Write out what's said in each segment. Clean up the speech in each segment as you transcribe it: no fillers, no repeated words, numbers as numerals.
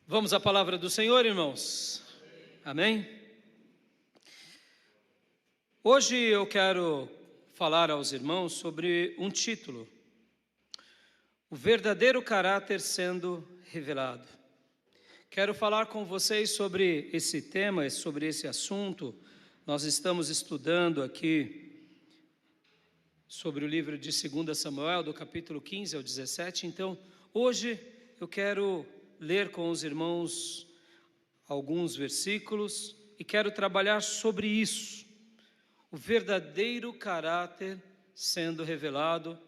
Vamos à palavra do Senhor, irmãos. Amém? Hoje eu quero falar aos irmãos sobre um título: o verdadeiro caráter sendo revelado. Quero falar com vocês sobre esse tema, sobre esse assunto. Nós estamos estudando aqui sobre o livro de 2 Samuel, do capítulo 15 ao 17. Então, hoje eu quero ler com os irmãos alguns versículos e quero trabalhar sobre isso, o verdadeiro caráter sendo revelado.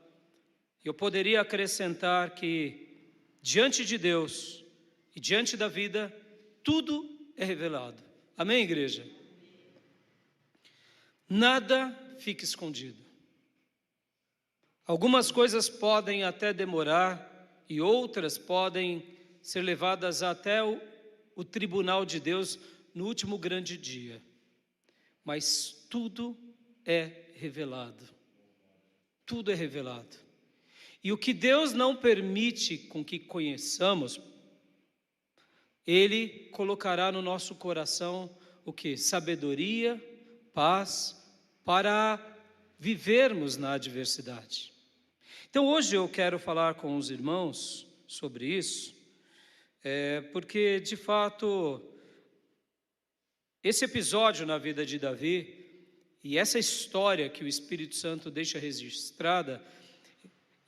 Eu poderia acrescentar que diante de Deus e diante da vida, tudo é revelado. Amém, igreja? Nada fica escondido. Algumas coisas podem até demorar e outras podem ser levadas até o tribunal de Deus no último grande dia. Mas tudo é revelado. Tudo é revelado. E o que Deus não permite com que conheçamos, Ele colocará no nosso coração o que? Sabedoria, paz, para vivermos na adversidade. Então hoje eu quero falar com os irmãos sobre isso, porque de fato esse episódio na vida de Davi e essa história que o Espírito Santo deixa registrada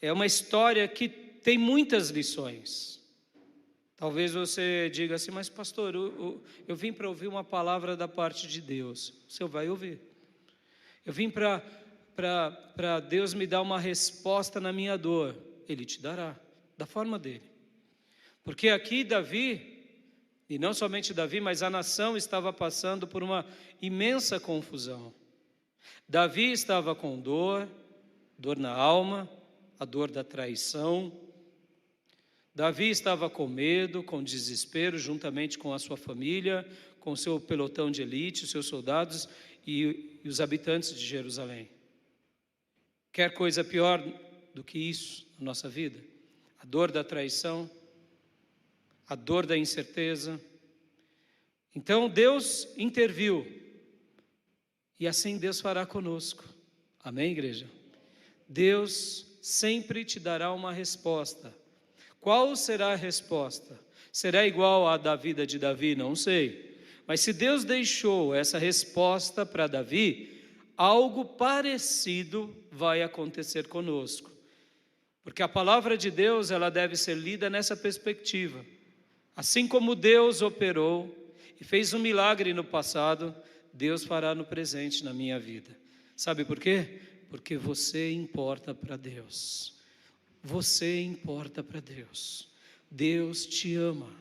é uma história que tem muitas lições. Talvez você diga assim: mas pastor, eu vim para ouvir uma palavra da parte de Deus. O senhor vai ouvir. Eu vim para Deus me dar uma resposta na minha dor. Ele te dará, da forma dele. Porque aqui Davi, e não somente Davi, mas a nação estava passando por uma imensa confusão. Davi estava com dor na alma, a dor da traição. Davi estava com medo, com desespero, juntamente com a sua família, com o seu pelotão de elite, os seus soldados e os habitantes de Jerusalém. Quer coisa pior do que isso na nossa vida? A dor da traição, a dor da incerteza. Então Deus interviu, e assim Deus fará conosco. Amém, igreja? Deus sempre te dará uma resposta. Qual será a resposta? Será igual à da vida de Davi? Não sei. Mas se Deus deixou essa resposta para Davi, algo parecido vai acontecer conosco. Porque a palavra de Deus, ela deve ser lida nessa perspectiva. Assim como Deus operou e fez um milagre no passado, Deus fará no presente na minha vida. Sabe por quê? Porque você importa para Deus. Você importa para Deus. Deus te ama.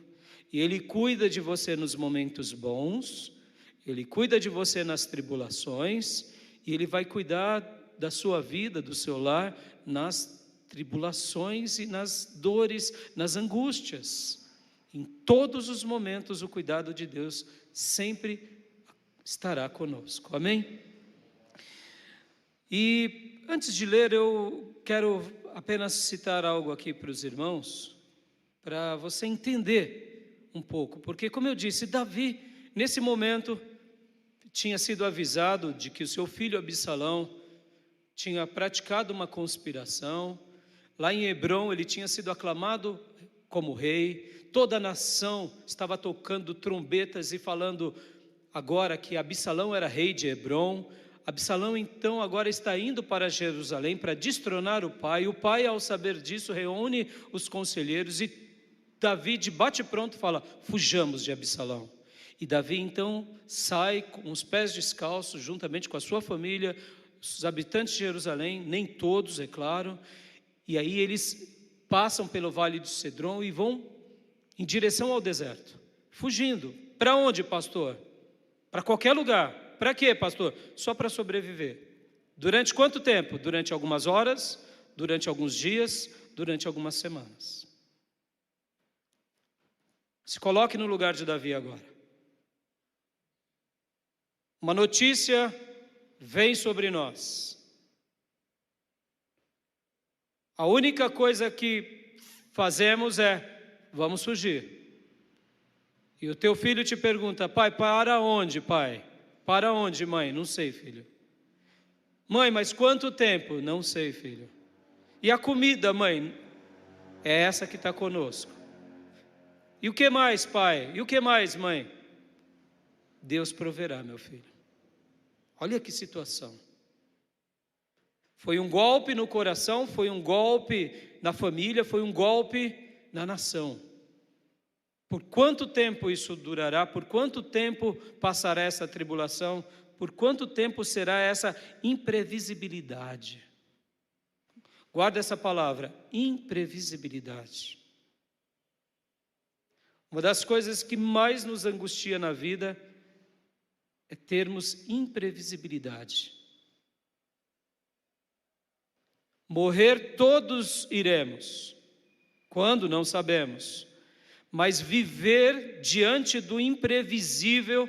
E Ele cuida de você nos momentos bons, Ele cuida de você nas tribulações, e Ele vai cuidar da sua vida, do seu lar, nas tribulações e nas dores, nas angústias. Em todos os momentos o cuidado de Deus sempre estará conosco. Amém? E antes de ler, eu quero apenas citar algo aqui para os irmãos, para você entender um pouco. Porque, como eu disse, Davi, nesse momento, tinha sido avisado de que o seu filho Absalão tinha praticado uma conspiração. Lá em Hebrom ele tinha sido aclamado como rei. Toda a nação estava tocando trombetas e falando agora que Absalão era rei de Hebrom. Absalão então agora está indo para Jerusalém para destronar o pai. O pai, ao saber disso, reúne os conselheiros e Davi de bate-pronto fala: fujamos de Absalão. E Davi então sai com os pés descalços, juntamente com a sua família, os habitantes de Jerusalém, nem todos, é claro. E aí eles passam pelo vale de Cedron e vão em direção ao deserto, fugindo. Para onde, pastor? Para qualquer lugar. Para quê, pastor? Só para sobreviver. Durante quanto tempo? Durante algumas horas, durante alguns dias, durante algumas semanas. Se coloque no lugar de Davi agora. Uma notícia vem sobre nós. A única coisa que fazemos é: vamos fugir. E o teu filho te pergunta: pai, para onde, pai? Para onde, mãe? Não sei, filho. Mãe, mas quanto tempo? Não sei, filho. E a comida, mãe? É essa que está conosco. E o que mais, pai? E o que mais, mãe? Deus proverá, meu filho. Olha que situação. Foi um golpe no coração, foi um golpe na família, foi um golpe na nação. Por quanto tempo isso durará? Por quanto tempo passará essa tribulação? Por quanto tempo será essa imprevisibilidade? Guarda essa palavra, imprevisibilidade. Uma das coisas que mais nos angustia na vida é termos imprevisibilidade. Morrer todos iremos, quando não sabemos, mas viver diante do imprevisível,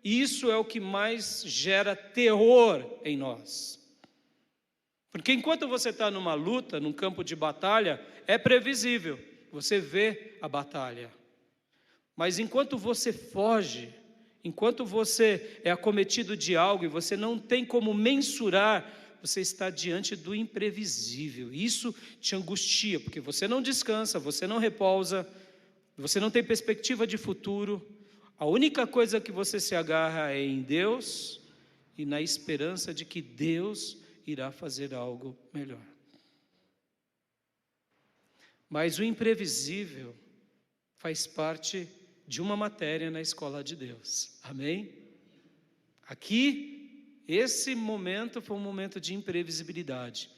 isso é o que mais gera terror em nós. Porque enquanto você está numa luta, num campo de batalha, é previsível, você vê a batalha. Mas enquanto você foge, enquanto você é acometido de algo e você não tem como mensurar, você está diante do imprevisível. Isso te angustia, porque você não descansa, você não repousa, você não tem perspectiva de futuro. A única coisa que você se agarra é em Deus e na esperança de que Deus irá fazer algo melhor. Mas o imprevisível faz parte de uma matéria na escola de Deus. Amém? Aqui, esse momento foi um momento de imprevisibilidade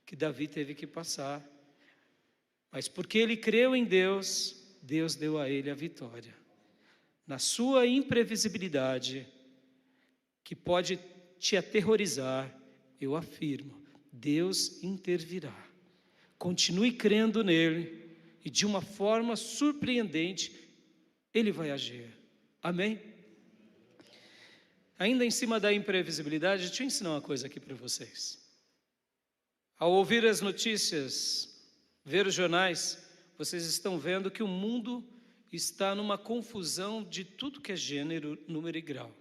que Davi teve que passar. Mas porque ele creu em Deus, Deus deu a ele a vitória. Na sua imprevisibilidade, que pode te aterrorizar, eu afirmo, Deus intervirá. Continue crendo nele e de uma forma surpreendente, Ele vai agir. Amém? Ainda em cima da imprevisibilidade, deixa eu ensinar uma coisa aqui para vocês. Ao ouvir as notícias, ver os jornais, vocês estão vendo que o mundo está numa confusão de tudo que é gênero, número e grau.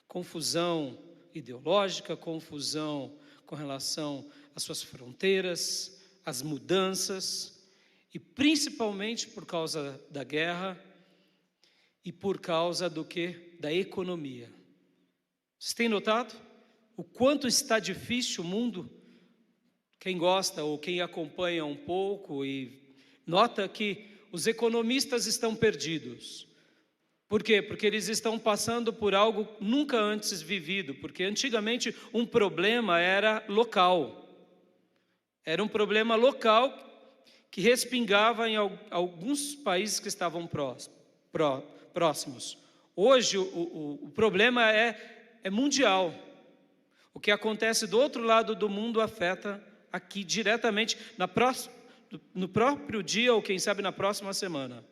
Confusão ideológica, confusão com relação às suas fronteiras, às mudanças, e principalmente por causa da guerra e por causa do quê? Da economia. Vocês têm notado o quanto está difícil o mundo? Quem gosta ou quem acompanha um pouco e nota que os economistas estão perdidos. Por quê? Porque eles estão passando por algo nunca antes vivido, porque antigamente um problema era local. Era um problema local que respingava em alguns países que estavam próximos. Hoje o problema é mundial. O que acontece do outro lado do mundo afeta aqui diretamente no próprio dia ou quem sabe na próxima semana.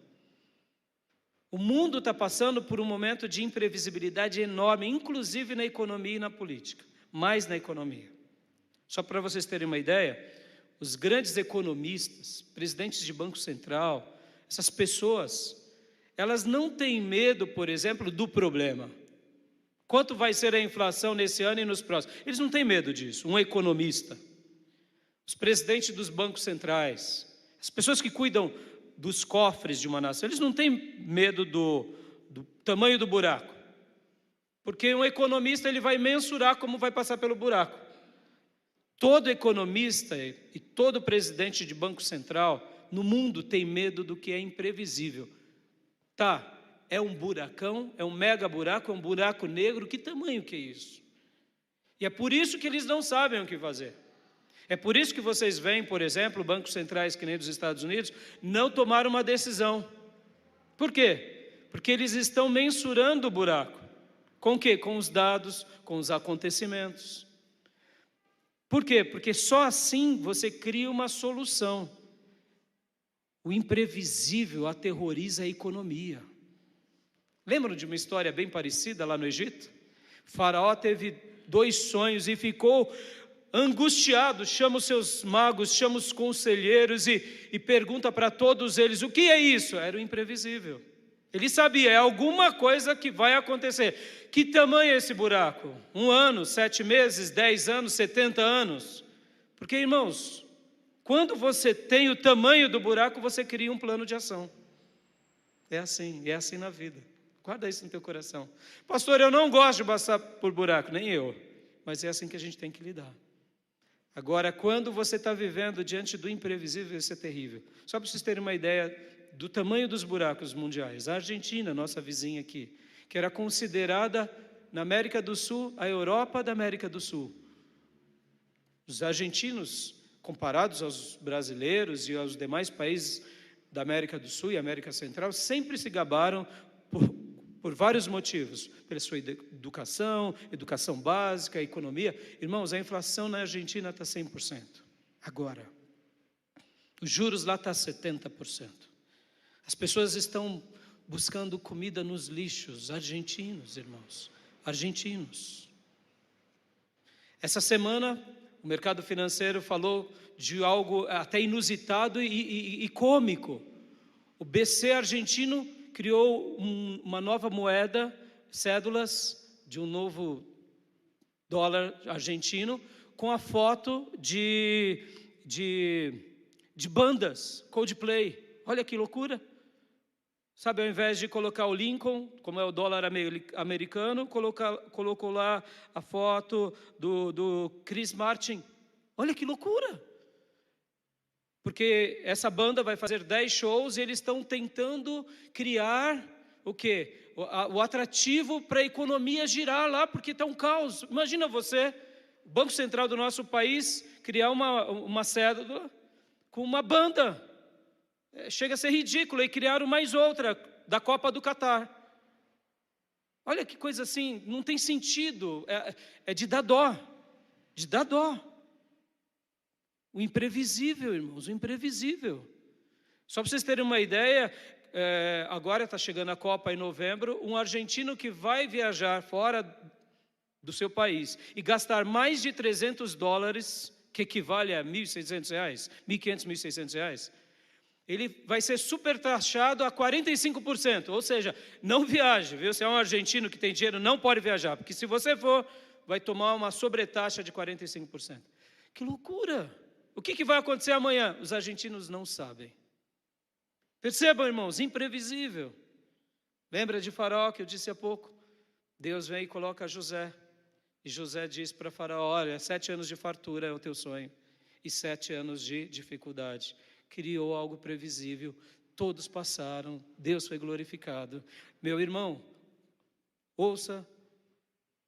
O mundo está passando por um momento de imprevisibilidade enorme, inclusive na economia e na política, mais na economia. Só para vocês terem uma ideia, os grandes economistas, presidentes de Banco Central, essas pessoas, elas não têm medo, por exemplo, do problema. Quanto vai ser a inflação nesse ano e nos próximos? Eles não têm medo disso. Um economista, os presidentes dos bancos centrais, as pessoas que cuidam dos cofres de uma nação, eles não têm medo do tamanho do buraco, porque um economista ele vai mensurar como vai passar pelo buraco. Todo economista e todo presidente de banco central no mundo tem medo do que é imprevisível. Tá, é um buracão, é um mega buraco, é um buraco negro, que tamanho que é isso? E é por isso que eles não sabem o que fazer. É por isso que vocês veem, por exemplo, bancos centrais que nem dos Estados Unidos, não tomaram uma decisão. Por quê? Porque eles estão mensurando o buraco. Com o quê? Com os dados, com os acontecimentos. Por quê? Porque só assim você cria uma solução. O imprevisível aterroriza a economia. Lembram de uma história bem parecida lá no Egito? Faraó teve 2 sonhos e ficou angustiado, chama os seus magos, chama os conselheiros e pergunta para todos eles, o que é isso? Era o imprevisível. Ele sabia, é alguma coisa que vai acontecer. Que tamanho é esse buraco? 1 ano, 7 meses, 10 anos, 70 anos? Porque, irmãos, quando você tem o tamanho do buraco, você cria um plano de ação. É assim na vida. Guarda isso no teu coração. Pastor, eu não gosto de passar por buraco, nem eu. Mas é assim que a gente tem que lidar. Agora, quando você está vivendo diante do imprevisível, isso é terrível. Só para vocês terem uma ideia do tamanho dos buracos mundiais. A Argentina, nossa vizinha aqui, que era considerada, na América do Sul, a Europa da América do Sul. Os argentinos, comparados aos brasileiros e aos demais países da América do Sul e América Central, sempre se gabaram por vários motivos, pela sua educação básica, economia. Irmãos, a inflação na Argentina está 100%. Agora, os juros lá estão 70%. As pessoas estão buscando comida nos lixos, argentinos, irmãos, argentinos. Essa semana, o mercado financeiro falou de algo até inusitado e cômico. O BC argentino criou uma nova moeda, cédulas de um novo dólar argentino, com a foto de bandas, Coldplay. Olha que loucura. Sabe, ao invés de colocar o Lincoln, como é o dólar americano, colocou lá a foto do Chris Martin. Olha que loucura. Porque essa banda vai fazer 10 shows e eles estão tentando criar o quê? O atrativo para a economia girar lá, porque está um caos. Imagina você, o Banco Central do nosso país, criar uma cédula com uma banda. Chega a ser ridículo, e criaram mais outra, da Copa do Catar. Olha que coisa assim, não tem sentido, é de dar dó, de dar dó. O imprevisível, irmãos, o imprevisível. Só para vocês terem uma ideia, agora está chegando a Copa em novembro, um argentino que vai viajar fora do seu país e gastar mais de $300, que equivale a R$ 1.600, R$ 1.500, R$ 1.600, ele vai ser super taxado a 45%, ou seja, não viaje, viu? Se é um argentino que tem dinheiro, não pode viajar, porque se você for, vai tomar uma sobretaxa de 45%. Que loucura! O que vai acontecer amanhã? Os argentinos não sabem. Percebam, irmãos, imprevisível. Lembra de Faraó que eu disse há pouco? Deus vem e coloca José, e José diz para Faraó: olha, 7 anos de fartura é o teu sonho, e 7 anos de dificuldade. Criou algo previsível, todos passaram, Deus foi glorificado. Meu irmão, ouça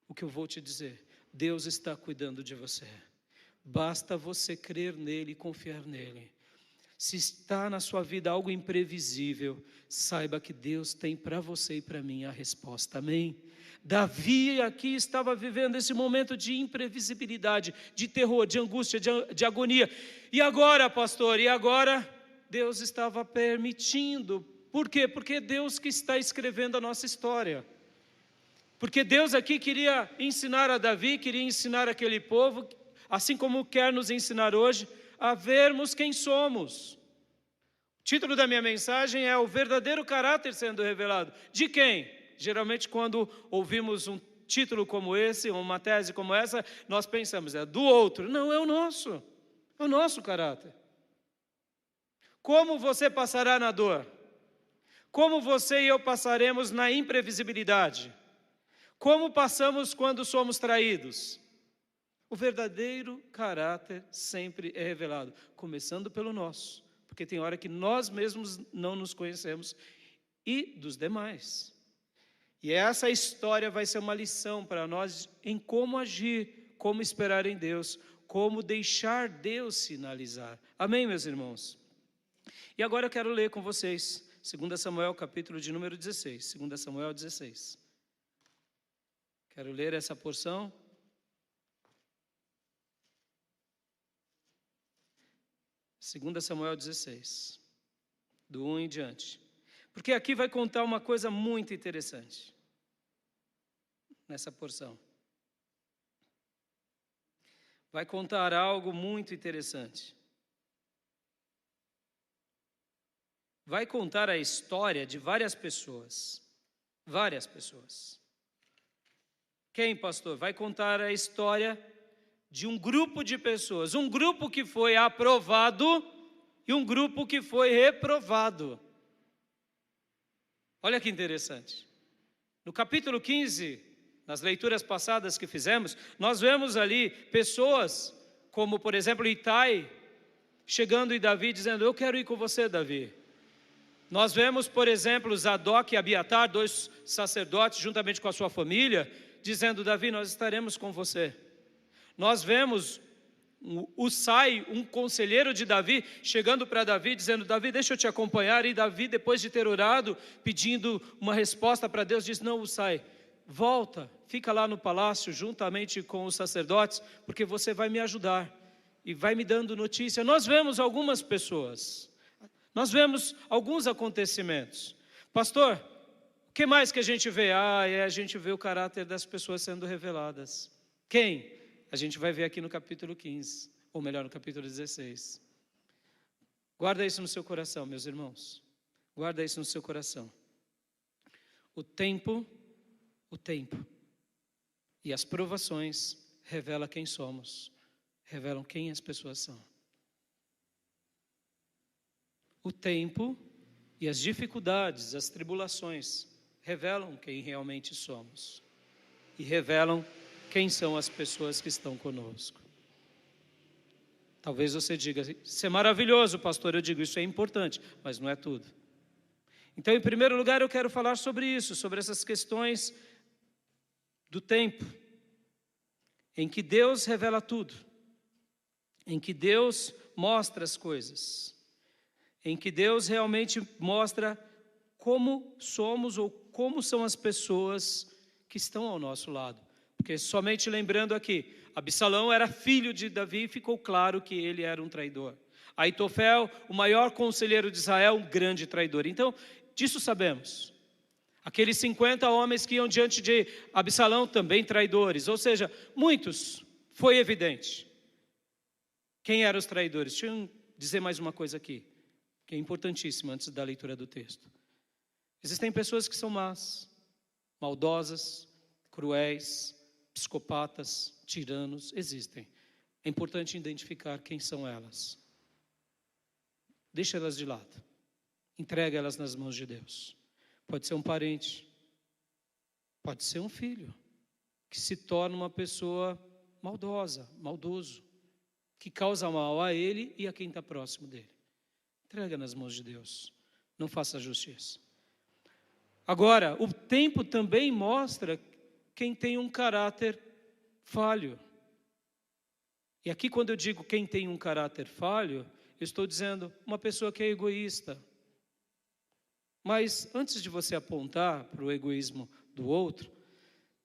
o que eu vou te dizer. Deus está cuidando de você. Basta você crer nele e confiar nele. Se está na sua vida algo imprevisível, saiba que Deus tem para você e para mim a resposta. Amém? Davi aqui estava vivendo esse momento de imprevisibilidade, de terror, de angústia, de agonia. E agora, pastor? E agora? Deus estava permitindo. Por quê? Porque é Deus que está escrevendo a nossa história. Porque Deus aqui queria ensinar a Davi, queria ensinar aquele povo, assim como quer nos ensinar hoje, a vermos quem somos. O título da minha mensagem é o verdadeiro caráter sendo revelado. De quem? Geralmente quando ouvimos um título como esse, uma tese como essa, nós pensamos, é do outro. Não, é o nosso caráter. Como você passará na dor? Como você e eu passaremos na imprevisibilidade? Como passamos quando somos traídos? O verdadeiro caráter sempre é revelado, começando pelo nosso, porque tem hora que nós mesmos não nos conhecemos, e dos demais. E essa história vai ser uma lição para nós em como agir, como esperar em Deus, como deixar Deus sinalizar. Amém, meus irmãos? E agora eu quero ler com vocês 2 Samuel, capítulo de número 16. 2 Samuel 16. Quero ler essa porção. 2 Samuel 16, do 1 em diante. Porque aqui vai contar uma coisa muito interessante, nessa porção. Vai contar algo muito interessante. vai contar a história de várias pessoas. Várias pessoas. Quem, pastor? Vai contar a história de um grupo de pessoas. Um grupo que foi aprovado e um grupo que foi reprovado. Olha que interessante. No capítulo 15, nas leituras passadas que fizemos, nós vemos ali pessoas como, por exemplo, Itai, chegando em Davi dizendo: eu quero ir com você, Davi. Nós vemos, por exemplo, Zadok e Abiatar, 2 sacerdotes, juntamente com a sua família, dizendo: Davi, nós estaremos com você. Nós vemos Usai, um conselheiro de Davi, chegando para Davi, dizendo: Davi, deixa eu te acompanhar. E Davi, depois de ter orado, pedindo uma resposta para Deus, diz: não, Usai, volta, fica lá no palácio, juntamente com os sacerdotes, porque você vai me ajudar, e vai me dando notícia. Nós vemos algumas pessoas, nós vemos alguns acontecimentos. Pastor, o que mais que a gente vê? A gente vê o caráter das pessoas sendo reveladas. Quem? A gente vai ver aqui no capítulo 15, ou melhor, no capítulo 16. Guarda isso no seu coração, meus irmãos. Guarda isso no seu coração. O tempo e as provações revelam quem somos, revelam quem as pessoas são. O tempo e as dificuldades, as tribulações, revelam quem realmente somos e revelam quem são as pessoas que estão conosco. Talvez você diga: isso é maravilhoso, pastor. Eu digo: isso é importante, mas não é tudo. Então, em primeiro lugar, eu quero falar sobre isso, sobre essas questões do tempo, em que Deus revela tudo, em que Deus mostra as coisas, em que Deus realmente mostra como somos ou como são as pessoas que estão ao nosso lado. Porque somente lembrando aqui, Absalão era filho de Davi e ficou claro que ele era um traidor. Aitofel, o maior conselheiro de Israel, um grande traidor. Então, disso sabemos. Aqueles 50 homens que iam diante de Absalão, também traidores. Ou seja, muitos, foi evidente. Quem eram os traidores? Deixa eu dizer mais uma coisa aqui, que é importantíssima antes da leitura do texto. Existem pessoas que são más, maldosas, cruéis, psicopatas, tiranos, existem. É importante identificar quem são elas. Deixa elas de lado. Entrega elas nas mãos de Deus. Pode ser um parente, pode ser um filho, que se torna uma pessoa maldosa, maldoso, que causa mal a ele e a quem está próximo dele. Entrega nas mãos de Deus. Não faça justiça. Agora, o tempo também mostra quem tem um caráter falho. E aqui, quando eu digo quem tem um caráter falho, eu estou dizendo uma pessoa que é egoísta. Mas antes de você apontar para o egoísmo do outro,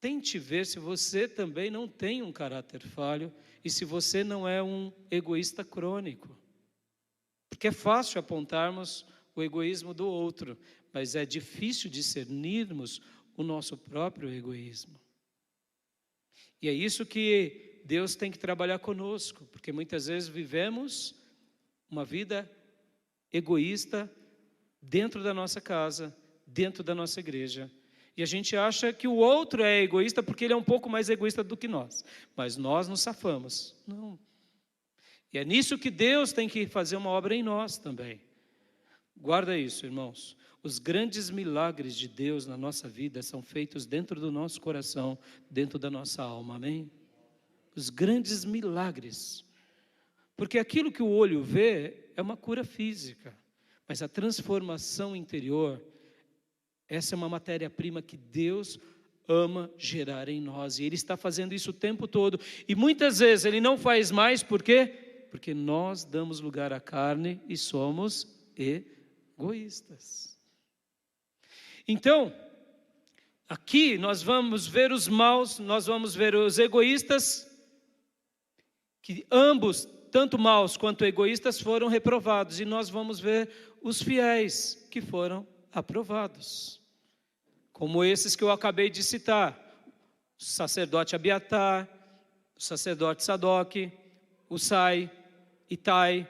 tente ver se você também não tem um caráter falho e se você não é um egoísta crônico. Porque é fácil apontarmos o egoísmo do outro, mas é difícil discernirmos o nosso próprio egoísmo. E é isso que Deus tem que trabalhar conosco, porque muitas vezes vivemos uma vida egoísta dentro da nossa casa, dentro da nossa igreja. E a gente acha que o outro é egoísta porque ele é um pouco mais egoísta do que nós. Mas nós nos safamos. Não. E é nisso que Deus tem que fazer uma obra em nós também. Guarda isso, irmãos. Os grandes milagres de Deus na nossa vida são feitos dentro do nosso coração, dentro da nossa alma, amém? Os grandes milagres. Porque aquilo que o olho vê é uma cura física, mas a transformação interior, essa é uma matéria-prima que Deus ama gerar em nós, e Ele está fazendo isso o tempo todo, e muitas vezes Ele não faz mais, por quê? Porque nós damos lugar à carne e somos egoístas. Então, aqui nós vamos ver os maus, nós vamos ver os egoístas, que ambos, tanto maus quanto egoístas, foram reprovados, e nós vamos ver os fiéis que foram aprovados, como esses que eu acabei de citar: o sacerdote Abiatar, o sacerdote Zadok, Usai, Itai,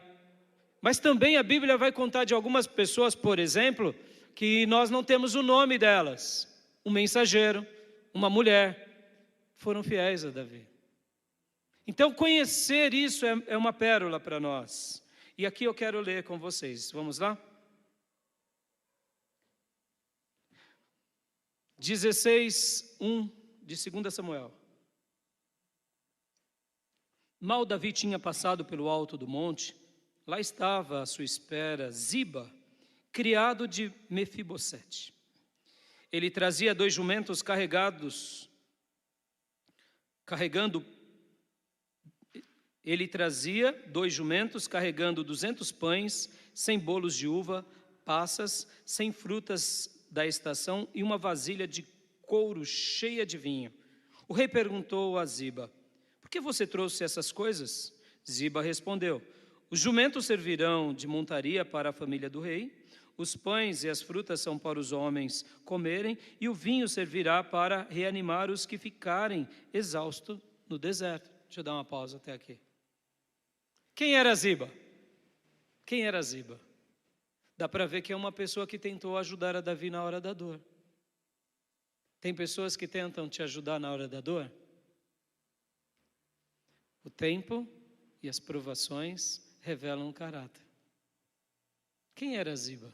Mas também a Bíblia vai contar de algumas pessoas, por exemplo, que nós não temos o nome delas. Um mensageiro, uma mulher, foram fiéis a Davi. Então conhecer isso é uma pérola para nós. E aqui eu quero ler com vocês. Vamos lá? 16:1 de 2 Samuel. Mal Davi tinha passado pelo alto do monte, lá estava à sua espera Ziba, criado de Mefibosete. Ele trazia 2 jumentos carregando 200 pães, 100 bolos de uva, passas, 100 frutas da estação e uma vasilha de couro cheia de vinho. O rei perguntou a Ziba: por que você trouxe essas coisas? Ziba respondeu: os jumentos servirão de montaria para a família do rei, os pães e as frutas são para os homens comerem, e o vinho servirá para reanimar os que ficarem exaustos no deserto. Deixa eu dar uma pausa até aqui. Quem era Ziba? Quem era Ziba? Dá para ver que é uma pessoa que tentou ajudar a Davi na hora da dor. Tem pessoas que tentam te ajudar na hora da dor? O tempo e as provações revelam o caráter. Quem era Ziba?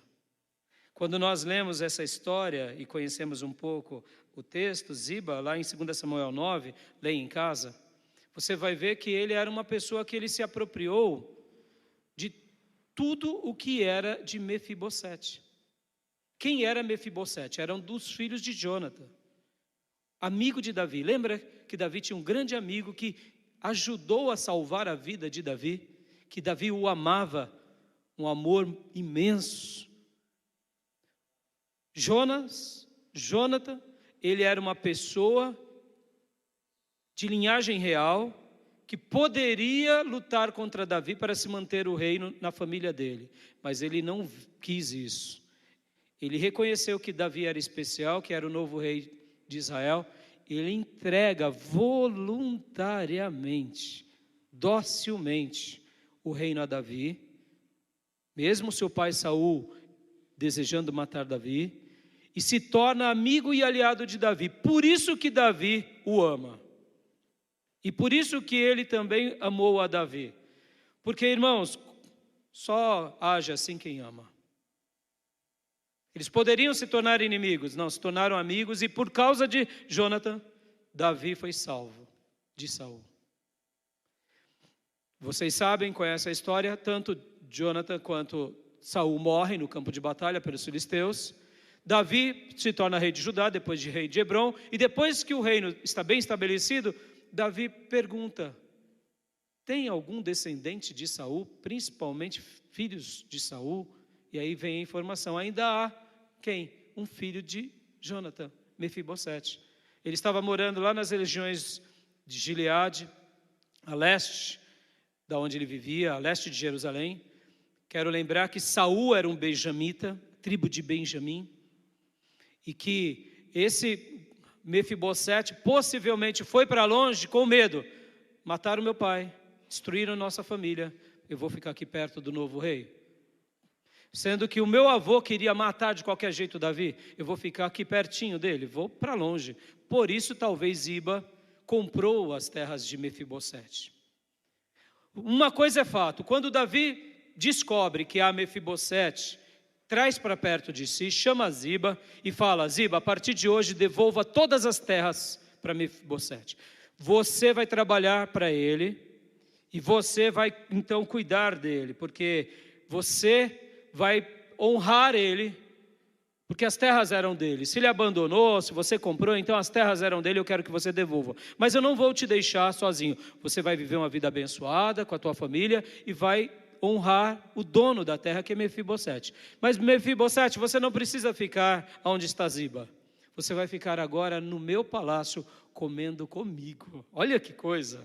Quando nós lemos essa história e conhecemos um pouco o texto, Ziba, lá em 2 Samuel 9, leia em casa, você vai ver que ele era uma pessoa que ele se apropriou de tudo o que era de Mefibosete. Quem era Mefibosete? Era um dos filhos de Jonathan, amigo de Davi. Lembra que Davi tinha um grande amigo que ajudou a salvar a vida de Davi? Que Davi o amava, um amor imenso. Jonathan, ele era uma pessoa de linhagem real, que poderia lutar contra Davi para se manter o reino na família dele, mas ele não quis isso. Ele reconheceu que Davi era especial, que era o novo rei de Israel, e ele entrega voluntariamente, docilmente, o reino a Davi, mesmo seu pai Saul desejando matar Davi, e se torna amigo e aliado de Davi. Por isso que Davi o ama. E por isso que ele também amou a Davi. Porque, irmãos, só age assim quem ama. Eles poderiam se tornar inimigos, não, se tornaram amigos, e por causa de Jonathan, Davi foi salvo de Saul. Vocês sabem, conhecem a história, tanto Jonathan quanto Saul morrem no campo de batalha pelos filisteus. Davi se torna rei de Judá, depois de rei de Hebrom, e depois que o reino está bem estabelecido, Davi pergunta: tem algum descendente de Saul, principalmente filhos de Saul? E aí vem a informação, ainda há quem? Um filho de Jonathan, Mefibosete. Ele estava morando lá nas regiões de Gileade, a leste da onde ele vivia, a leste de Jerusalém. Quero lembrar que Saul era um benjamita, tribo de Benjamim, e que esse Mefibosete possivelmente foi para longe com medo. Mataram meu pai, destruíram nossa família, eu vou ficar aqui perto do novo rei. Sendo que o meu avô queria matar de qualquer jeito Davi, eu vou ficar aqui pertinho dele, vou para longe. Por isso talvez Ziba comprou as terras de Mefibosete. Uma coisa é fato, quando Davi descobre que há Mefibosete, traz para perto de si, chama Ziba e fala: Ziba, a partir de hoje devolva todas as terras para Mefibosete. Você vai trabalhar para ele e você vai então cuidar dele, porque você vai honrar ele, porque as terras eram dele. Se ele abandonou, se você comprou, então as terras eram dele, eu quero que você devolva. Mas eu não vou te deixar sozinho. Você vai viver uma vida abençoada com a tua família e vai honrar o dono da terra, que é Mefibosete. Mas Mefibosete, você não precisa ficar onde está Ziba. Você vai ficar agora no meu palácio comendo comigo. Olha que coisa.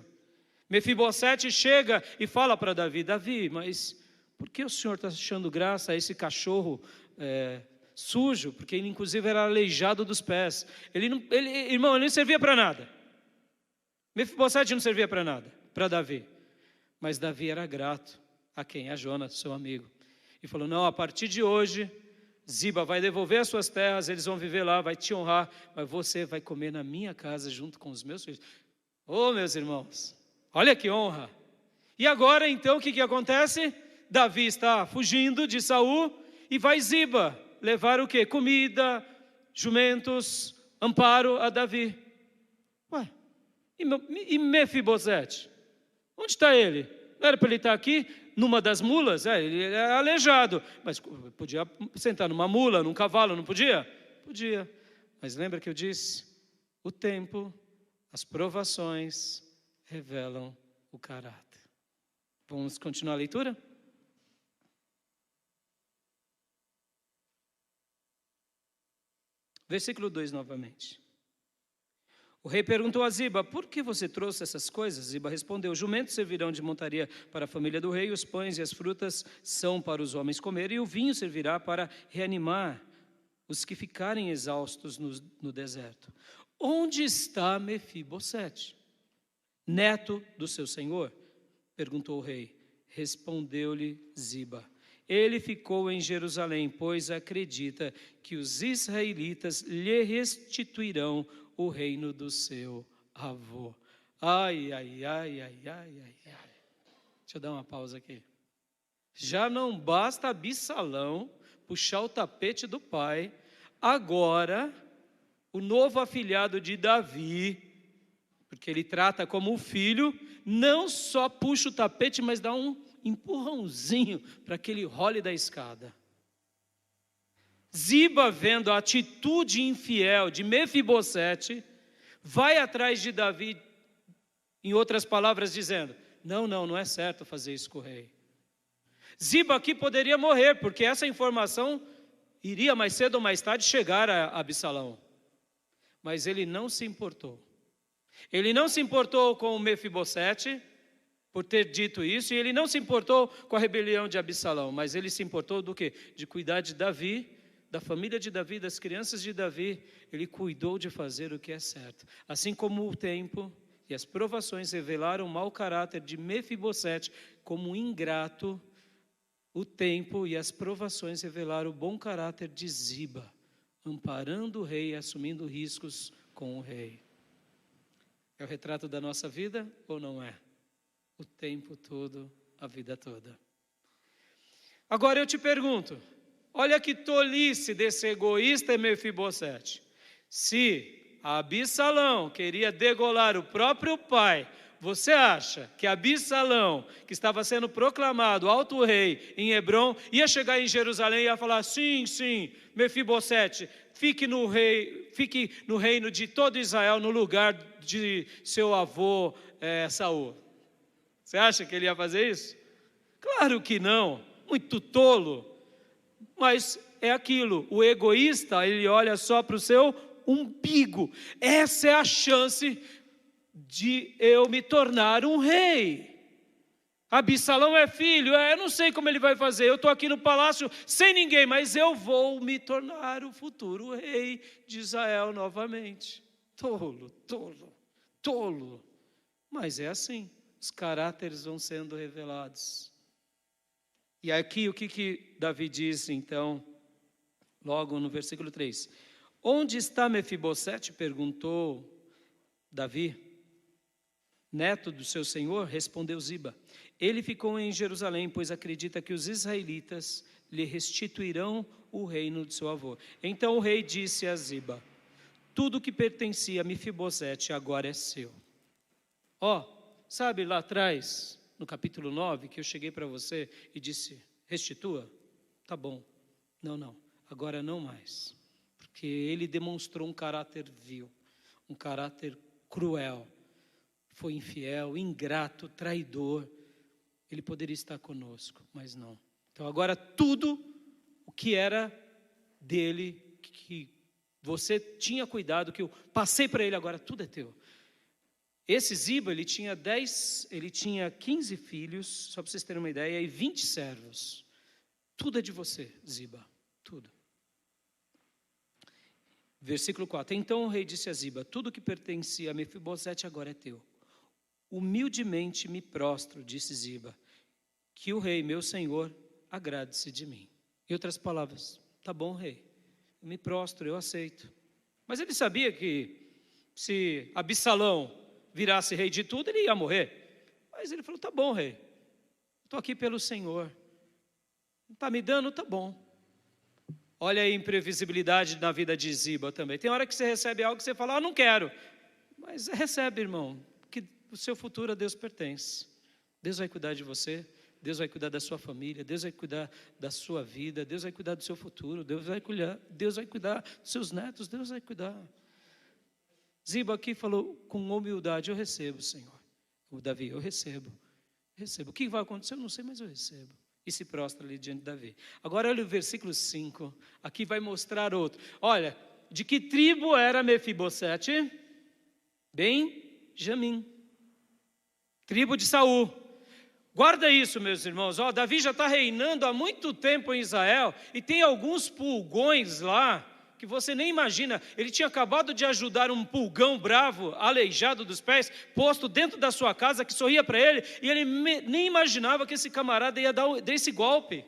Mefibosete chega e fala para Davi: Davi, mas por que o senhor está achando graça a esse cachorro sujo? Porque ele inclusive era aleijado dos pés. Irmão, ele não servia para nada. Mefibosete não servia para nada, para Davi. Mas Davi era grato. a quem? A Jonas, seu amigo. E falou, não, a partir de hoje, Ziba vai devolver as suas terras, eles vão viver lá, vai te honrar, mas você vai comer na minha casa junto com os meus filhos. Oh, meus irmãos, olha que honra. E agora, então, o que acontece? Davi está fugindo de Saul e vai Ziba levar o quê? Comida, jumentos, amparo a Davi. Ué, e Mefibosete? Onde está ele? Não era para ele estar aqui numa das mulas? Ele é aleijado, mas podia sentar numa mula, num cavalo, não podia? Podia. Mas lembra que eu disse? O tempo, as provações revelam o caráter. Vamos continuar a leitura? Versículo 2 novamente. O rei perguntou a Ziba, por que você trouxe essas coisas? Ziba respondeu, jumentos servirão de montaria para a família do rei, os pães e as frutas são para os homens comer, e o vinho servirá para reanimar os que ficarem exaustos no deserto. Onde está Mefibosete, neto do seu senhor? Perguntou o rei. Respondeu-lhe Ziba, ele ficou em Jerusalém, pois acredita que os israelitas lhe restituirão o reino do seu avô. Ai, ai, ai, ai, ai, ai, ai. Deixa eu dar uma pausa aqui. Já não basta Absalão puxar o tapete do pai, agora o novo afilhado de Davi, porque ele trata como um filho, não só puxa o tapete, mas dá um empurrãozinho para que ele role da escada. Ziba, vendo a atitude infiel de Mefibosete, vai atrás de Davi, em outras palavras dizendo, não é certo fazer isso com o rei. Ziba aqui poderia morrer, porque essa informação iria mais cedo ou mais tarde chegar a Absalão. Mas ele não se importou. Ele não se importou com o Mefibosete, por ter dito isso, e ele não se importou com a rebelião de Absalão, mas ele se importou do quê? De cuidar de Davi, da família de Davi, das crianças de Davi. Ele cuidou de fazer o que é certo. Assim como o tempo e as provações revelaram o mau caráter de Mefibosete como ingrato, o tempo e as provações revelaram o bom caráter de Ziba, amparando o rei e assumindo riscos com o rei. É o retrato da nossa vida ou não é? O tempo todo, a vida toda. Agora eu te pergunto, olha que tolice desse egoísta Mefibosete. Se Absalão queria degolar o próprio pai, você acha que Absalão, que estava sendo proclamado alto rei em Hebrom, ia chegar em Jerusalém e ia falar, sim, Mefibosete, fique no reino de todo Israel, no lugar de seu avô Saul? Você acha que ele ia fazer isso? Claro que não, muito tolo. Mas é aquilo, o egoísta, ele olha só para o seu umbigo. Essa é a chance de eu me tornar um rei. Absalão é filho, eu não sei como ele vai fazer, eu estou aqui no palácio sem ninguém, mas eu vou me tornar o futuro rei de Israel novamente. Tolo. Mas é assim, os caráteres vão sendo revelados. E aqui o que Davi diz então, logo no versículo 3. Onde está Mefibosete? Perguntou Davi. Neto do seu senhor? Respondeu Ziba. Ele ficou em Jerusalém, pois acredita que os israelitas lhe restituirão o reino de seu avô. Então o rei disse a Ziba, tudo que pertencia a Mefibosete agora é seu. Sabe lá atrás, no capítulo 9, que eu cheguei para você e disse, restitua? Tá bom. Não, agora não mais. Porque ele demonstrou um caráter vil, um caráter cruel. Foi infiel, ingrato, traidor. Ele poderia estar conosco, mas não. Então agora tudo o que era dele, que você tinha cuidado, que eu passei para ele, agora tudo é teu. Esse Ziba, ele tinha 15 filhos, só para vocês terem uma ideia, e 20 servos. Tudo é de você, Ziba, tudo. Versículo 4. Então o rei disse a Ziba, tudo que pertencia a Mefibosete agora é teu. Humildemente me prostro, disse Ziba, que o rei, meu senhor, agrade-se de mim. Em outras palavras, tá bom, rei, eu me prostro, eu aceito. Mas ele sabia que se Absalão virasse rei de tudo, ele ia morrer. Mas ele falou, tá bom, rei, estou aqui pelo Senhor. Não está me dando, tá bom. Olha a imprevisibilidade na vida de Ziba também. Tem hora que você recebe algo que você fala, não quero. Mas recebe, irmão, que o seu futuro a Deus pertence. Deus vai cuidar de você, Deus vai cuidar da sua família, Deus vai cuidar da sua vida, Deus vai cuidar do seu futuro, Deus vai cuidar dos seus netos, Deus vai cuidar. Ziba aqui falou com humildade, eu recebo, Senhor. O Davi, eu recebo. O que vai acontecer? Eu não sei, mas eu recebo. E se prostra ali diante de Davi. Agora olha o versículo 5, aqui vai mostrar outro. Olha, de que tribo era Mefibosete? Benjamim, tribo de Saul. Guarda isso, meus irmãos. Davi já está reinando há muito tempo em Israel e tem alguns pulgões lá que você nem imagina. Ele tinha acabado de ajudar um pulgão bravo, aleijado dos pés, posto dentro da sua casa, que sorria para ele, e ele nem imaginava que esse camarada ia dar esse golpe.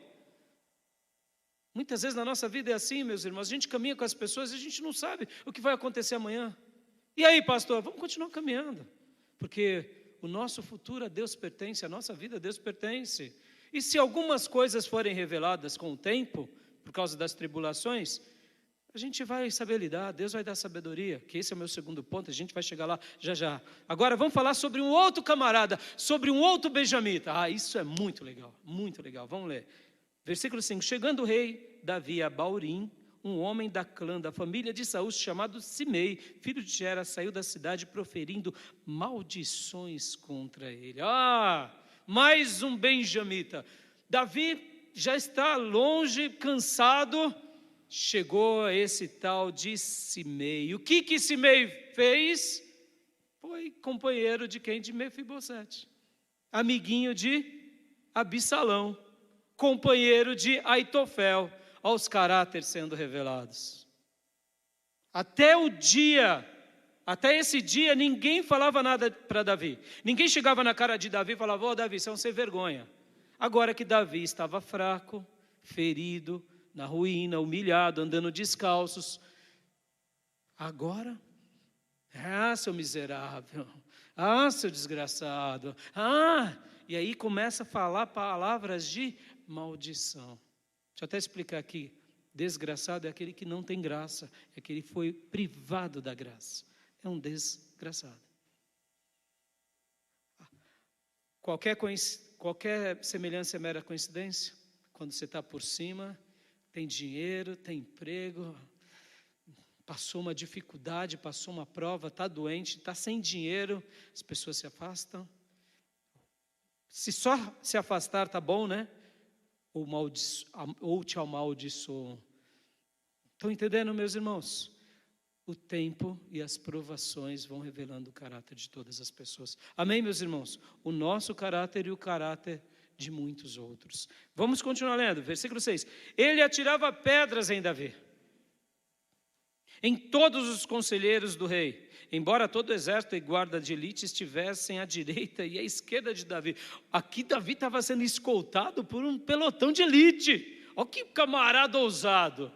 Muitas vezes na nossa vida é assim, meus irmãos, a gente caminha com as pessoas e a gente não sabe o que vai acontecer amanhã. E aí, pastor, vamos continuar caminhando, porque o nosso futuro a Deus pertence, a nossa vida a Deus pertence. E se algumas coisas forem reveladas com o tempo, por causa das tribulações, a gente vai saber lidar, Deus vai dar sabedoria, que esse é o meu segundo ponto, a gente vai chegar lá já já. Agora vamos falar sobre um outro camarada, sobre um outro benjamita. Isso é muito legal, vamos ler. Versículo 5, chegando o rei Davi a Baurim, um homem da clã da família de Saul, chamado Simei, filho de Gera, saiu da cidade proferindo maldições contra ele. Mais um benjamita. Davi já está longe, cansado, chegou esse tal de Simei. O que Simei fez? Foi companheiro de quem? De Mefibosete. Amiguinho de Absalão. Companheiro de Aitofel. Olha os caráteres sendo revelados. Até esse dia, ninguém falava nada para Davi. Ninguém chegava na cara de Davi e falava, Davi, você é um sem vergonha. Agora que Davi estava fraco, ferido, na ruína, humilhado, andando descalços. Agora, seu miserável, seu desgraçado, e aí começa a falar palavras de maldição. Deixa eu até explicar aqui, desgraçado é aquele que não tem graça, é aquele que foi privado da graça, é um desgraçado. Qualquer semelhança é mera coincidência, quando você está por cima, tem dinheiro, tem emprego, passou uma dificuldade, passou uma prova, está doente, está sem dinheiro, as pessoas se se só se afastar está bom, né? Ou te amaldiçoam. Estão entendendo, meus irmãos? O tempo e as provações vão revelando o caráter de todas as pessoas. Amém, meus irmãos? O nosso caráter e o caráter de muitos outros. Vamos continuar lendo, versículo 6. Ele atirava pedras em Davi, em todos os conselheiros do rei, embora todo o exército e guarda de elite estivessem à direita e à esquerda de Davi. Aqui Davi estava sendo escoltado por um pelotão de elite. Olha que camarada ousado.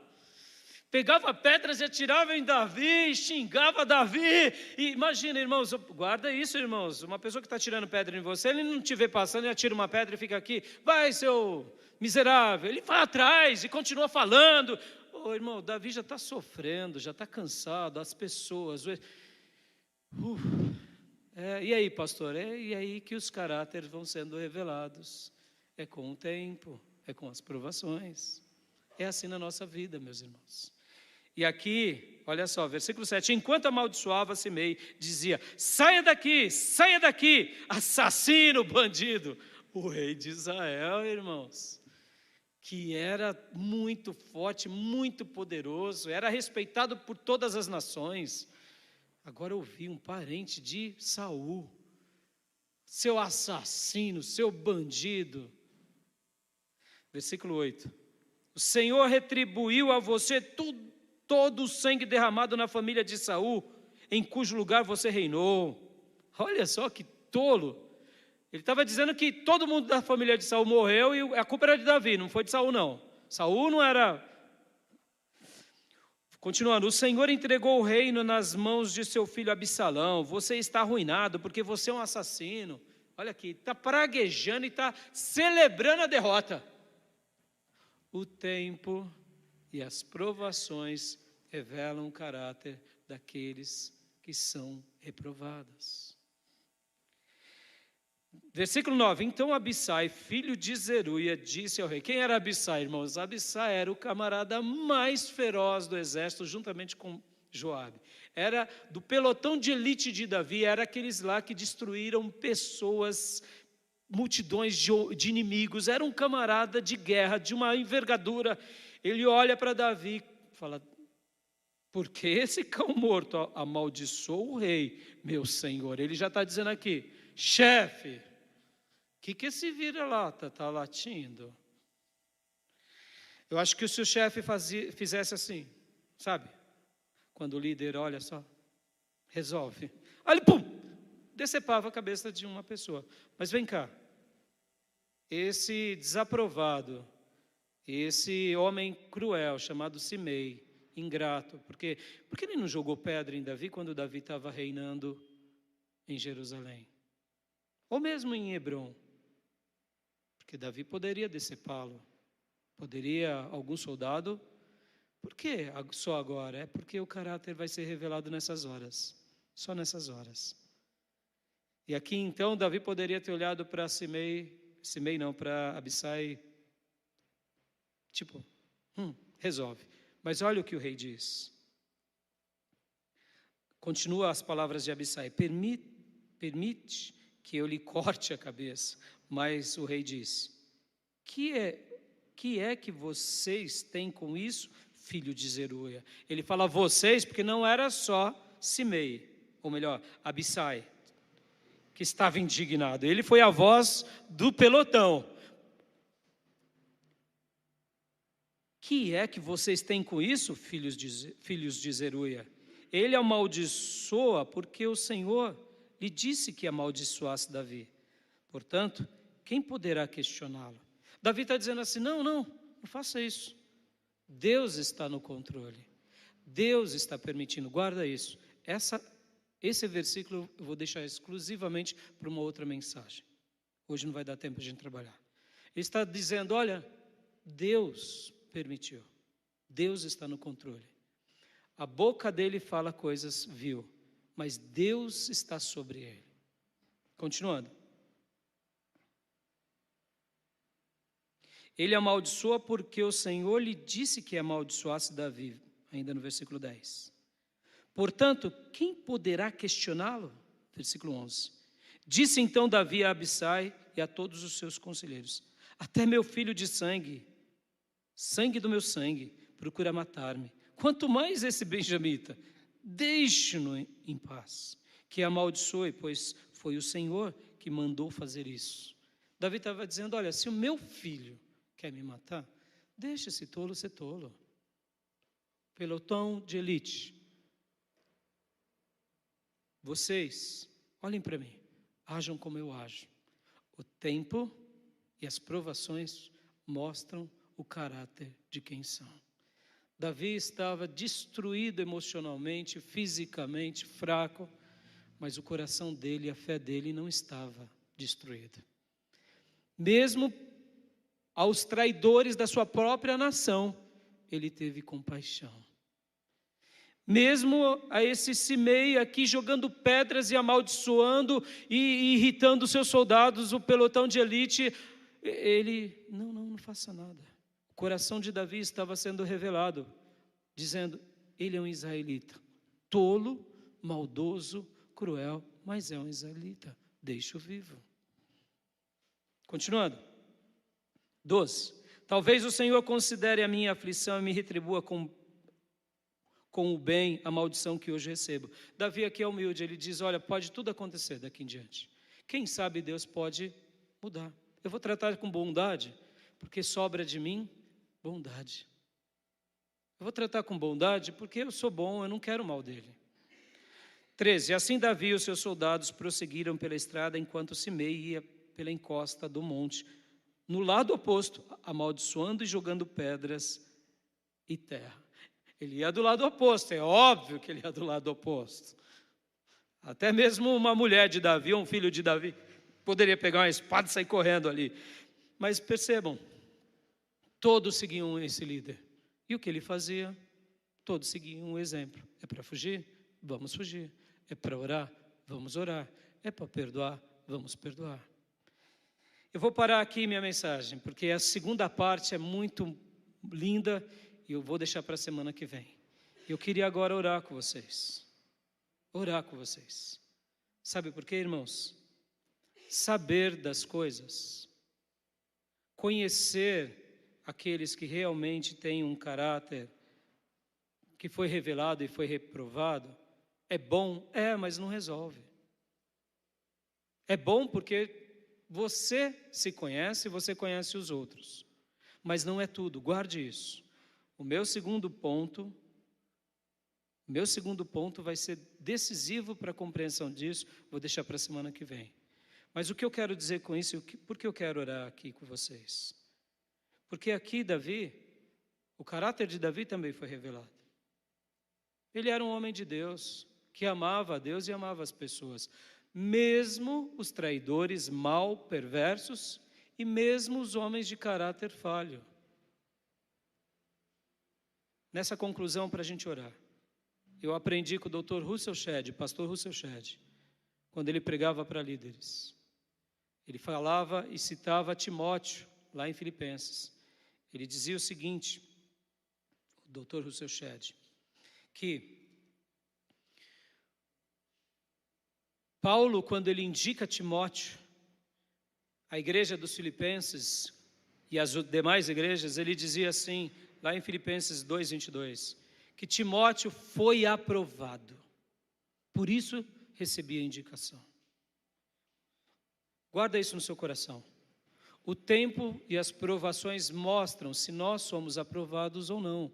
Pegava pedras e atirava em Davi, xingava Davi. E imagina, irmãos, guarda isso, irmãos. Uma pessoa que está tirando pedra em você, ele não te vê passando e atira uma pedra e fica aqui. Vai, seu miserável. Ele vai atrás e continua falando. Irmão, Davi já está sofrendo, já está cansado, as pessoas. E aí, pastor? E aí que os caráteres vão sendo revelados. É com o tempo, é com as provações. É assim na nossa vida, meus irmãos. E aqui, olha só, versículo 7. Enquanto amaldiçoava Simei, dizia, saia daqui, assassino, bandido. O rei de Israel, irmãos, que era muito forte, muito poderoso, era respeitado por todas as nações. Agora ouvi um parente de Saul, seu assassino, seu bandido. Versículo 8. O Senhor retribuiu a você todo o sangue derramado na família de Saul, em cujo lugar você reinou. Olha só que tolo. Ele estava dizendo que todo mundo da família de Saul morreu e a culpa era de Davi, não foi de Saul não. Saul não era... Continuando, o Senhor entregou o reino nas mãos de seu filho Absalão. Você está arruinado porque você é um assassino. Olha aqui, está praguejando e está celebrando a derrota. O tempo e as provações revelam o caráter daqueles que são reprovados. Versículo 9, então Abissai, filho de Zeruia, disse ao rei. Quem era Abissai, irmãos? Abissai era o camarada mais feroz do exército, juntamente com Joabe. Era do pelotão de elite de Davi, era aqueles lá que destruíram pessoas, multidões de inimigos. Era um camarada de guerra, de uma envergadura. Ele olha para Davi e fala, porque esse cão morto amaldiçoou o rei, meu senhor. Ele já está dizendo aqui, chefe, o que esse vira-lata está latindo? Eu acho que se o chefe fizesse assim, sabe? Quando o líder olha só, resolve. Aí ele, pum, decepava a cabeça de uma pessoa. Mas vem cá, esse desaprovado, esse homem cruel chamado Simei, ingrato, por que ele não jogou pedra em Davi quando Davi estava reinando em Jerusalém? Ou mesmo em Hebrom? Porque Davi poderia decepá-lo, poderia algum soldado. Por que só agora? É porque o caráter vai ser revelado nessas horas, só nessas horas. E aqui então Davi poderia ter olhado para para Abissai, tipo, resolve. Mas olha o que o rei diz. Continua as palavras de Abissai, permite que eu lhe corte a cabeça. Mas o rei diz, que é que vocês têm com isso, filho de Zeruia? Ele fala vocês, porque não era só Simei, ou melhor, Abissai, que estava indignado. Ele foi a voz do pelotão. Que é que vocês têm com isso, filhos de Zeruia? Ele amaldiçoa porque o Senhor lhe disse que amaldiçoasse Davi. Portanto, quem poderá questioná-lo? Davi está dizendo assim, não faça isso. Deus está no controle. Deus está permitindo, guarda isso. Esse versículo eu vou deixar exclusivamente para uma outra mensagem. Hoje não vai dar tempo de a gente trabalhar. Ele está dizendo, olha, Deus permitiu. Deus está no controle. A boca dele fala coisas vil, mas Deus está sobre ele. Continuando. Ele amaldiçoa porque o Senhor lhe disse que amaldiçoasse Davi, ainda no versículo 10. Portanto, quem poderá questioná-lo? Versículo 11. Disse então Davi a Abissai e a todos os seus conselheiros, até meu filho de sangue do meu sangue, procura matar-me. Quanto mais esse benjamita, deixe-no em paz, que amaldiçoe, pois foi o Senhor que mandou fazer isso. Davi estava dizendo, olha, se o meu filho quer me matar, deixa esse tolo ser tolo. Pelotão de elite. Vocês, olhem para mim, ajam como eu ajo. O tempo e as provações mostram o caráter de quem são. Davi estava destruído emocionalmente, fisicamente, fraco, mas o coração dele, a fé dele não estava destruída. Mesmo aos traidores da sua própria nação, ele teve compaixão. Mesmo a esse Simei aqui jogando pedras e amaldiçoando e irritando os seus soldados, o pelotão de elite, ele, não faça nada. O coração de Davi estava sendo revelado, dizendo, ele é um israelita, tolo, maldoso, cruel, mas é um israelita, deixa-o vivo. Continuando. 12. Talvez o Senhor considere a minha aflição e me retribua com o bem a maldição que hoje recebo. Davi aqui é humilde, ele diz, olha, pode tudo acontecer daqui em diante. Quem sabe Deus pode mudar. Eu vou tratar com bondade, porque sobra de mim bondade. Eu vou tratar com bondade porque eu sou bom, eu não quero o mal dele. 13. Assim Davi e os seus soldados prosseguiram pela estrada enquanto Simei ia pela encosta do monte, no lado oposto, amaldiçoando e jogando pedras e terra. Ele ia do lado oposto, é óbvio que ele ia do lado oposto. Até mesmo uma mulher de Davi, um filho de Davi, poderia pegar uma espada e sair correndo ali. Mas percebam, todos seguiam esse líder. E o que ele fazia? Todos seguiam um exemplo. É para fugir? Vamos fugir. É para orar? Vamos orar. É para perdoar? Vamos perdoar. Eu vou parar aqui minha mensagem, porque a segunda parte é muito linda e eu vou deixar para a semana que vem. Eu queria agora orar com vocês. Orar com vocês. Sabe por quê, irmãos? Saber das coisas, conhecer aqueles que realmente têm um caráter que foi revelado e foi reprovado, é bom? É, mas não resolve. É bom porque você se conhece, você conhece os outros. Mas não é tudo, guarde isso. O meu segundo ponto vai ser decisivo para a compreensão disso, vou deixar para a semana que vem. Mas o que eu quero dizer com isso, por que eu quero orar aqui com vocês? Porque aqui Davi, o caráter de Davi também foi revelado. Ele era um homem de Deus, que amava a Deus e amava as pessoas. Mesmo os traidores mal, perversos, e mesmo os homens de caráter falho. Nessa conclusão, para a gente orar, eu aprendi com o Dr. Russell Shedd, pastor Russell Shedd, quando ele pregava para líderes. Ele falava e citava Timóteo, lá em Filipenses. Ele dizia o seguinte, o Dr. Russell Shedd, que Paulo, quando ele indica Timóteo, a igreja dos Filipenses e as demais igrejas, ele dizia assim, lá em Filipenses 2:22, que Timóteo foi aprovado, por isso recebia indicação. Guarda isso no seu coração. O tempo e as provações mostram se nós somos aprovados ou não.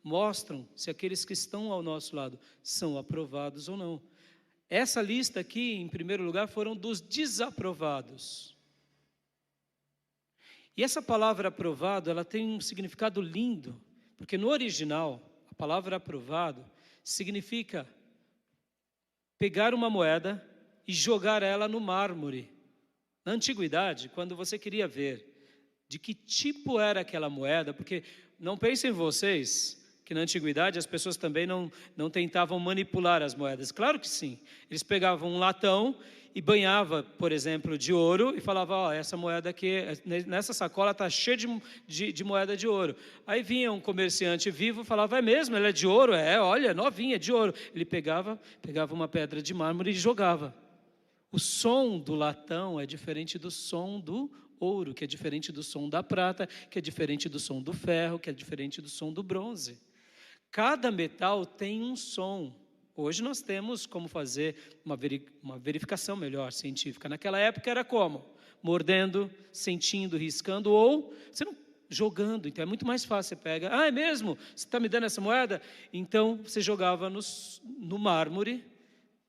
Mostram se aqueles que estão ao nosso lado são aprovados ou não. Essa lista aqui, em primeiro lugar, foram dos desaprovados. E essa palavra aprovado, ela tem um significado lindo, porque no original, a palavra aprovado significa pegar uma moeda e jogar ela no mármore. Na antiguidade, quando você queria ver de que tipo era aquela moeda, porque não pensem vocês que na antiguidade as pessoas também não tentavam manipular as moedas. Claro que sim. Eles pegavam um latão e banhava, por exemplo, de ouro e falava, ó, essa moeda aqui, nessa sacola está cheia de moeda de ouro. Aí vinha um comerciante vivo e falava, é mesmo, ela é de ouro? É, olha, novinha, de ouro. Ele pegava uma pedra de mármore e jogava. O som do latão é diferente do som do ouro, que é diferente do som da prata, que é diferente do som do ferro, que é diferente do som do bronze. Cada metal tem um som. Hoje nós temos como fazer uma verificação melhor, científica. Naquela época era como? Mordendo, sentindo, riscando ou jogando. Então é muito mais fácil. Você pega, é mesmo? Você está me dando essa moeda? Então você jogava no mármore,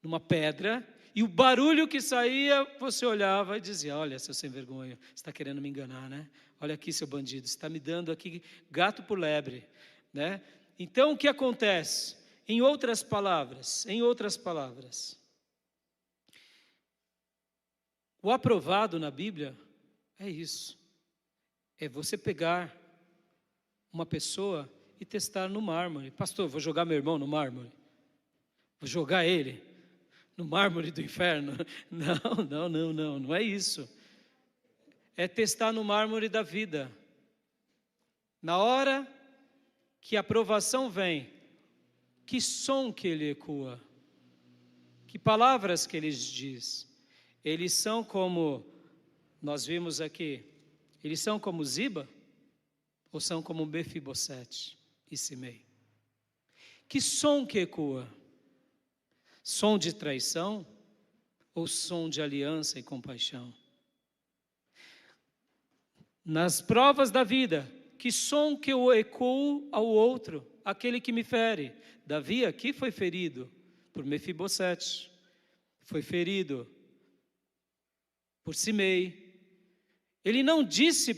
numa pedra, e o barulho que saía, você olhava e dizia, olha, seu sem vergonha, você está querendo me enganar, né? Olha aqui, seu bandido, você está me dando aqui gato por lebre, né? Então, o que acontece? Em outras palavras, o aprovado na Bíblia é isso. É você pegar uma pessoa e testar no mármore. Pastor, vou jogar meu irmão no mármore? Vou jogar ele no mármore do inferno? Não é isso. É testar no mármore da vida. Na hora que a aprovação vem, que som que ele ecoa, que palavras que ele diz. Eles são como, nós vimos aqui, eles são como Ziba, ou são como Mefibosete e Simei? Que som que ecoa? Som de traição ou som de aliança e compaixão? Nas provas da vida, que som que eu ecoo ao outro, aquele que me fere? Davi aqui foi ferido por Mefibosete, foi ferido por Simei, Ele não disse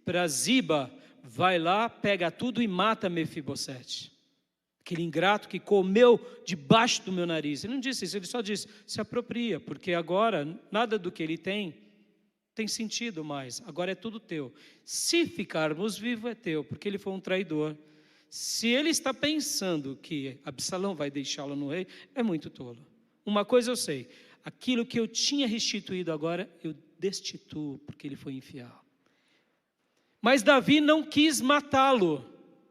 para Ziba, vai lá, pega tudo e mata Mefibosete, aquele ingrato que comeu debaixo do meu nariz. Ele não disse isso, ele só disse, se apropria, porque agora nada do que ele tem sentido mais, agora é tudo teu. Se ficarmos vivos é teu, porque ele foi um traidor. Se ele está pensando que Absalão vai deixá-lo no rei, é muito tolo. Uma coisa eu sei, aquilo que eu tinha restituído agora, eu destituo, porque ele foi infiel. Mas Davi não quis matá-lo,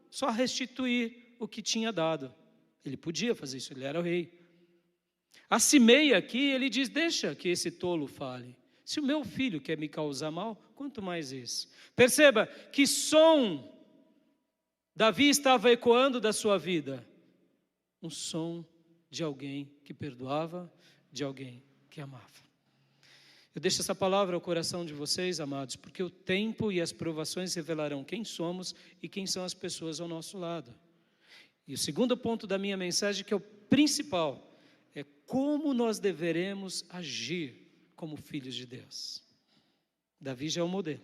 só restituir o que tinha dado. Ele podia fazer isso, ele era o rei. A Simei aqui, ele diz, deixa que esse tolo fale. Se o meu filho quer me causar mal, quanto mais esse. Perceba que som Davi estava ecoando da sua vida. Um som de alguém que perdoava, de alguém que amava. Eu deixo essa palavra ao coração de vocês, amados, porque o tempo e as provações revelarão quem somos e quem são as pessoas ao nosso lado. E o segundo ponto da minha mensagem, que é o principal, é como nós deveremos agir como filhos de Deus. Davi já é um modelo,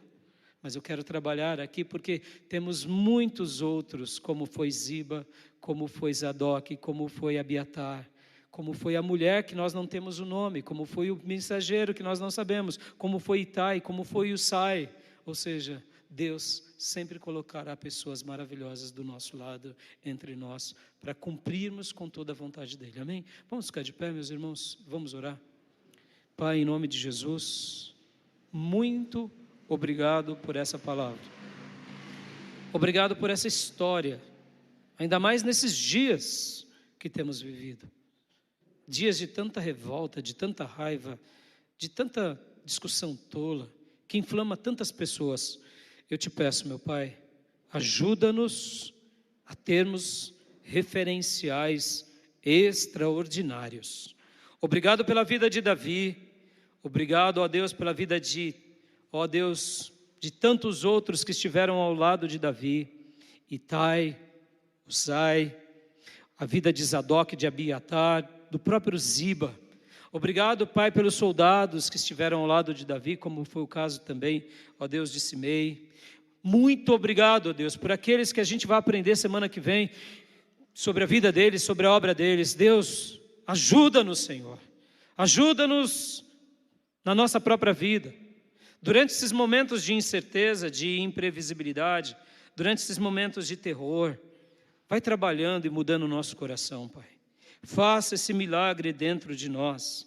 mas eu quero trabalhar aqui porque temos muitos outros, como foi Ziba, como foi Zadok, como foi Abiatar, como foi a mulher que nós não temos o nome, como foi o mensageiro que nós não sabemos, como foi Itai, como foi Usai. Ou seja, Deus sempre colocará pessoas maravilhosas do nosso lado, entre nós, para cumprirmos com toda a vontade dEle. Amém? Vamos ficar de pé, meus irmãos, vamos orar. Pai, em nome de Jesus, muito obrigado por essa palavra. Obrigado por essa história, ainda mais nesses dias que temos vivido. Dias de tanta revolta, de tanta raiva, de tanta discussão tola, que inflama tantas pessoas. Eu te peço, meu Pai, ajuda-nos a termos referenciais extraordinários. Obrigado pela vida de Davi, obrigado, ó Deus, pela vida de tantos outros que estiveram ao lado de Davi, Itai, Usai, a vida de Zadok, de Abiatar, do próprio Ziba. Obrigado, Pai, pelos soldados que estiveram ao lado de Davi, como foi o caso também, ó Deus, de Simei. Muito obrigado, ó Deus, por aqueles que a gente vai aprender semana que vem, sobre a vida deles, sobre a obra deles. Deus, ajuda-nos, Senhor. Ajuda-nos na nossa própria vida. Durante esses momentos de incerteza, de imprevisibilidade, durante esses momentos de terror, vai trabalhando e mudando o nosso coração, Pai. Faça esse milagre dentro de nós.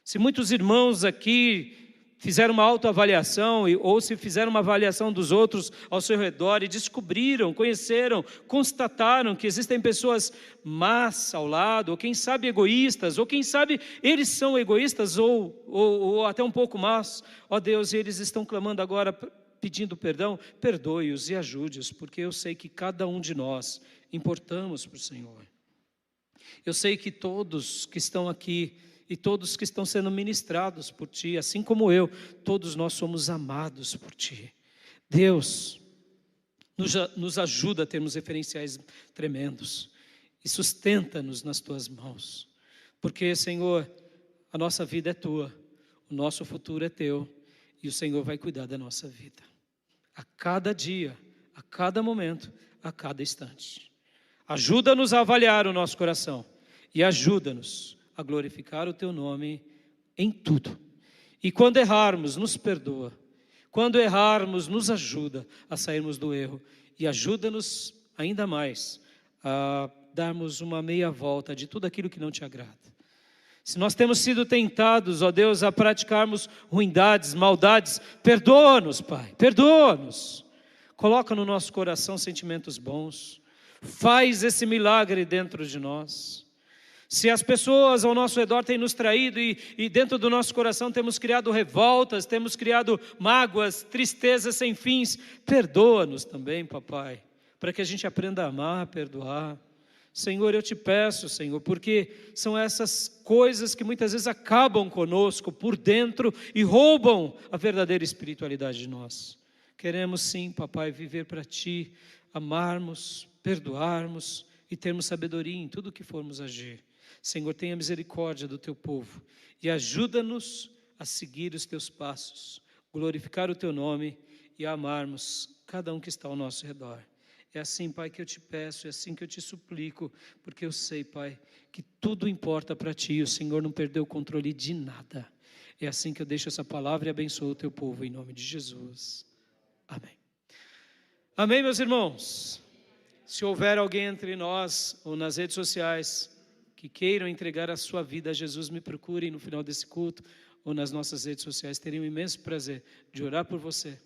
Se muitos irmãos aqui fizeram uma autoavaliação, ou se fizeram uma avaliação dos outros ao seu redor e descobriram, conheceram, constataram que existem pessoas más ao lado, ou quem sabe egoístas, ou quem sabe eles são egoístas ou até um pouco más, ó Deus, eles estão clamando agora, pedindo perdão, perdoe-os e ajude-os, porque eu sei que cada um de nós importamos para o Senhor. Eu sei que todos que estão aqui e todos que estão sendo ministrados por Ti, assim como eu, todos nós somos amados por Ti. Deus, nos ajuda a termos referenciais tremendos e sustenta-nos nas Tuas mãos, porque, Senhor, a nossa vida é Tua, o nosso futuro é Teu e o Senhor vai cuidar da nossa vida, a cada dia, a cada momento, a cada instante. Ajuda-nos a avaliar o nosso coração e ajuda-nos a glorificar o Teu nome em tudo. E quando errarmos, nos perdoa. Quando errarmos, nos ajuda a sairmos do erro. E ajuda-nos ainda mais a darmos uma meia volta de tudo aquilo que não Te agrada. Se nós temos sido tentados, ó Deus, a praticarmos ruindades, maldades, perdoa-nos, Pai, perdoa-nos. Coloca no nosso coração sentimentos bons. Faz esse milagre dentro de nós. Se as pessoas ao nosso redor têm nos traído e dentro do nosso coração temos criado revoltas, temos criado mágoas, tristezas sem fins, perdoa-nos também, papai, para que a gente aprenda a amar, a perdoar. Senhor, eu te peço, Senhor, porque são essas coisas que muitas vezes acabam conosco por dentro e roubam a verdadeira espiritualidade de nós. Queremos sim, papai, viver para Ti, amarmos, perdoarmos e termos sabedoria em tudo que formos agir. Senhor, tenha misericórdia do Teu povo e ajuda-nos a seguir os Teus passos. glorificar o Teu nome e amarmos cada um que está ao nosso redor. É assim, Pai, que eu te peço, é assim que eu te suplico, porque eu sei, Pai, que tudo importa para Ti, o Senhor não perdeu o controle de nada. É assim que eu deixo essa palavra e abençoo o Teu povo, em nome de Jesus. Amém. Amém, meus irmãos? Se houver alguém entre nós ou nas redes sociais que queiram entregar a sua vida a Jesus, me procurem no final desse culto ou nas nossas redes sociais. Terei um imenso prazer de orar por você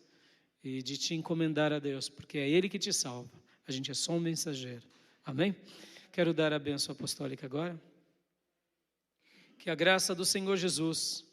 e de te encomendar a Deus, porque é Ele que te salva. A gente é só um mensageiro. Amém? Quero dar a bênção apostólica agora. Que a graça do Senhor Jesus,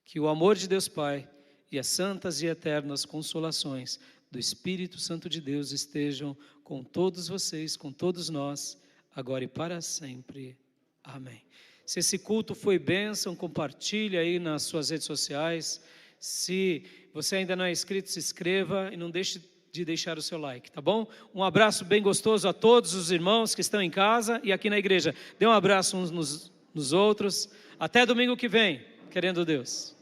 que o amor de Deus Pai e as santas e eternas consolações do Espírito Santo de Deus estejam com todos vocês, com todos nós, agora e para sempre. Amém. Se esse culto foi bênção, compartilhe aí nas suas redes sociais. Se você ainda não é inscrito, se inscreva e não deixe de deixar o seu like, tá bom? Um abraço bem gostoso a todos os irmãos que estão em casa e aqui na igreja. Dê um abraço uns nos outros. Até domingo que vem, querendo Deus.